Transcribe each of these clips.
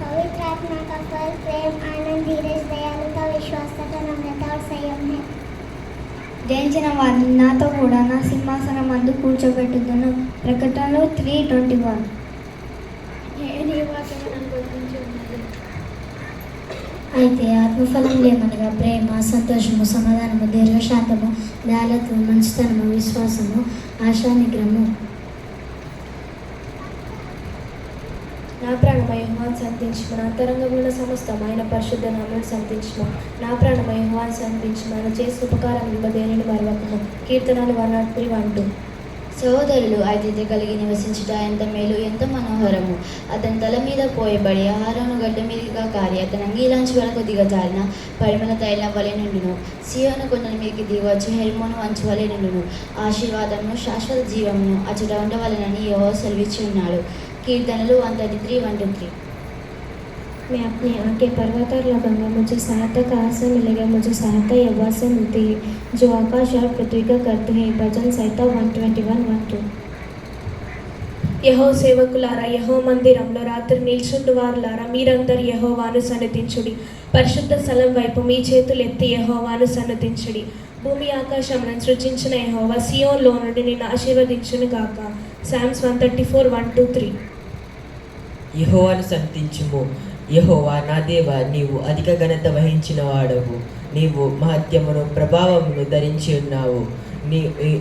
पवित्र आत्मा का फल प्रेम, आनंद, धीरज, दयालुता, विश्वास तथा नम्रता और संयम है। జయించిన వారిని నాతో కూడా నా సింహాసనం అందు కూర్చోబెట్టుదును. ప్రకటనలు 3:21. అయితే ఆత్మఫలములేమనగా ప్రేమ, సంతోషము, సమాధానము, దీర్ఘశాంతము, దయాళత్వము, మంచితనము, విశ్వాసము, ఆశా నిగ్రహము. నా ప్రాణమయ యెహోవాను సంతించుము, నా అంతరంగమున సమస్తం ఆయన పరిశుద్ధ నామమును సంతించుము. నా ప్రాణమయ యెహోవాను సంతించుము, ఆయన చేసిన ఉపకారములు దేనిని మరవకము. కీర్తనలు 103:1. సహోదరులు, ఐదైతే కలిగి నివసించుట ఎంత మేలు, ఎంత మనోహరము. అతని తల మీద పోయబడి ఆహారమును గడ్డ మీదుగా కారి అతని అంగీలాంచి వరకు దిగజారిన పరిమళ తైలం వలె నిండును. సియోను కొండల మీదకి దిగవచ్చు హెర్మోను అంచు వలె నిండును. ఆశీర్వాదమును శాశ్వత జీవమును అచ్చట ఉండవలెనని యెహోవా సెలవిచ్చి ఉన్నాడు. కీర్తనలు 133:3. मैं अपनी आंखें पर्वत और लगाऊंगा, मुझे सहायता कहाँ से मिलेगा? मुझे सहायता यहोवा से मिलती है जो आकाश और पृथ्वी का करते हैं. भजन संहिता 121:1-2. యెహోవా సేవకులారా, యెహోవా మందిరంలో రాత్రి నిల్చుండు వారులారా, మీరందరూ యెహోవాను సన్నిధించుడి. పరిశుద్ధ స్థలం వైపు మీ చేతులు ఎత్తి యెహోవాను సన్నిధించుడి. భూమి ఆకాశములను సృజించిన యెహోవా సియోన్లో నుండి నిన్ను ఆశీర్వదించును గాక. సామ్స్ 134:1-3. యెహోవాను సంతించుము. యెహోవా నా దేవ, నీవు అధిక ఘనత వహించిన వాడవు. నీవు మహత్యమును ప్రభావమును ధరించి ఉన్నావు.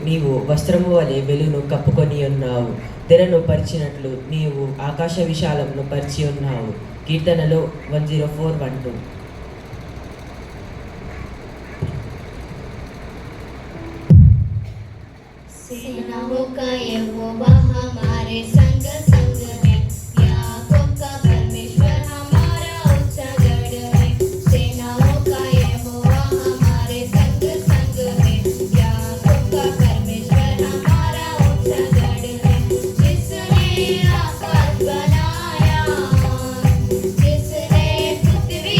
నీవు వస్త్రము వలె వెలును కప్పుకొని ఉన్నావు. తెరను పరిచినట్లు నీవు ఆకాశ విశాలమును పరిచి ఉన్నావు. కీర్తనలో 104:1-2. सेनाओं का यहोवा हमारे संग संग है, याकूब का परमेश्वर हमारा ऊंचा गढ़ है. सेनाओं का यहोवा हमारे संग संग है, याकूब का परमेश्वर हमारा ऊंचा गढ़ है. जिसने आकाश बनाया, जिसने पृथ्वी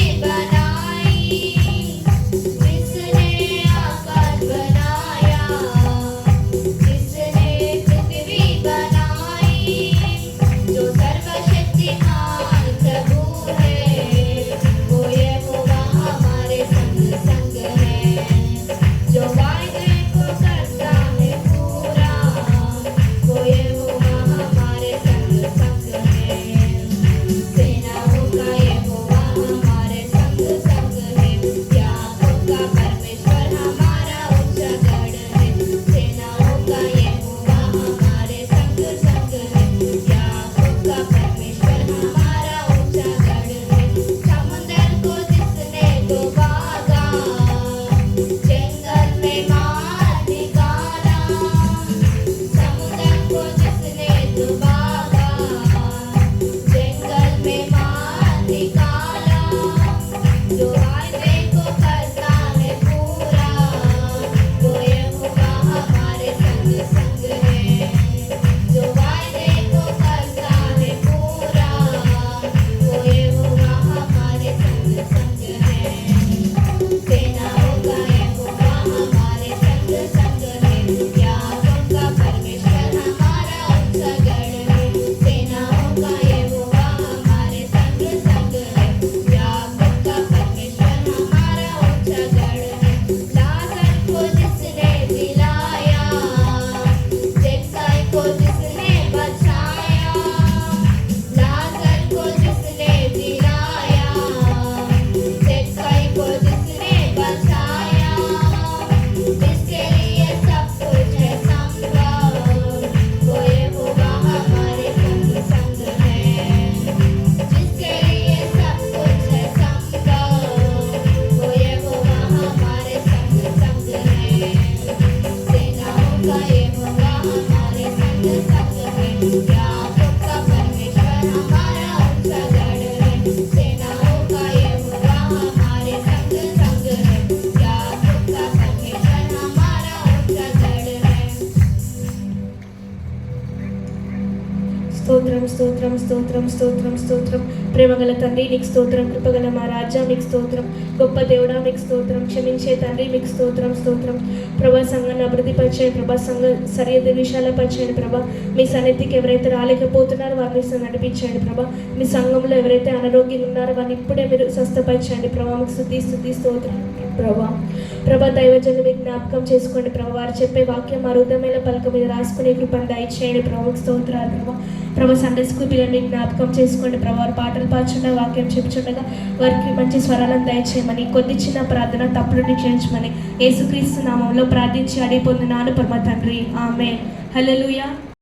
స్తోత్రం స్తోత్రం స్తోత్రం స్తోత్రం. ప్రేమగల తండ్రి నీకు స్తోత్రం. కృపగల మా రాజా మీకు స్తోత్రం. గొప్ప దేవుడా మీకు స్తోత్రం. క్షమించే తండ్రి మీకు స్తోత్రం స్తోత్రం. ప్రభా సంఘాన్ని అభివృద్ధిపరిచేయండి ప్రభా. సంఘ సరిహద్దు విషయాల పరిచేయండి ప్రభా. మీ సన్నిధికి ఎవరైతే రాలేకపోతున్నారో వారిని నడిపించండి ప్రభా. మీ సంఘంలో ఎవరైతే అనారోగ్యంగా ఉన్నారో వారిని ఇప్పుడే మీరు స్వస్థపరచండి ప్రభా. మీకు స్తుతి స్తోత్రం ప్రభా. ప్రభా దైవజనులు మీకు జ్ఞాపకం చేసుకోండి ప్రభా. వారు చెప్పే వాక్యం మా హృదయమైన పలక మీద రాసుకునే కృపను దయచేయండి ప్రభా. స్తోత్రాలు ప్రభా. ప్రభా సండే స్కూల్ పిల్లల్ని జ్ఞాపకం చేసుకోండి ప్రభా. వారు పాటలు పాడుచుండగా వాక్యం చెప్పుచుండగా వారికి మంచి స్వరాలను దయచేయమని, కొద్ది చిన్న ప్రార్థన తప్పులను క్షమించమని యేసుక్రీస్తు నామంలో ప్రార్థించి అడిగి పొందినాను పరమ తండ్రి. ఆమేన్. హల్లెలూయా.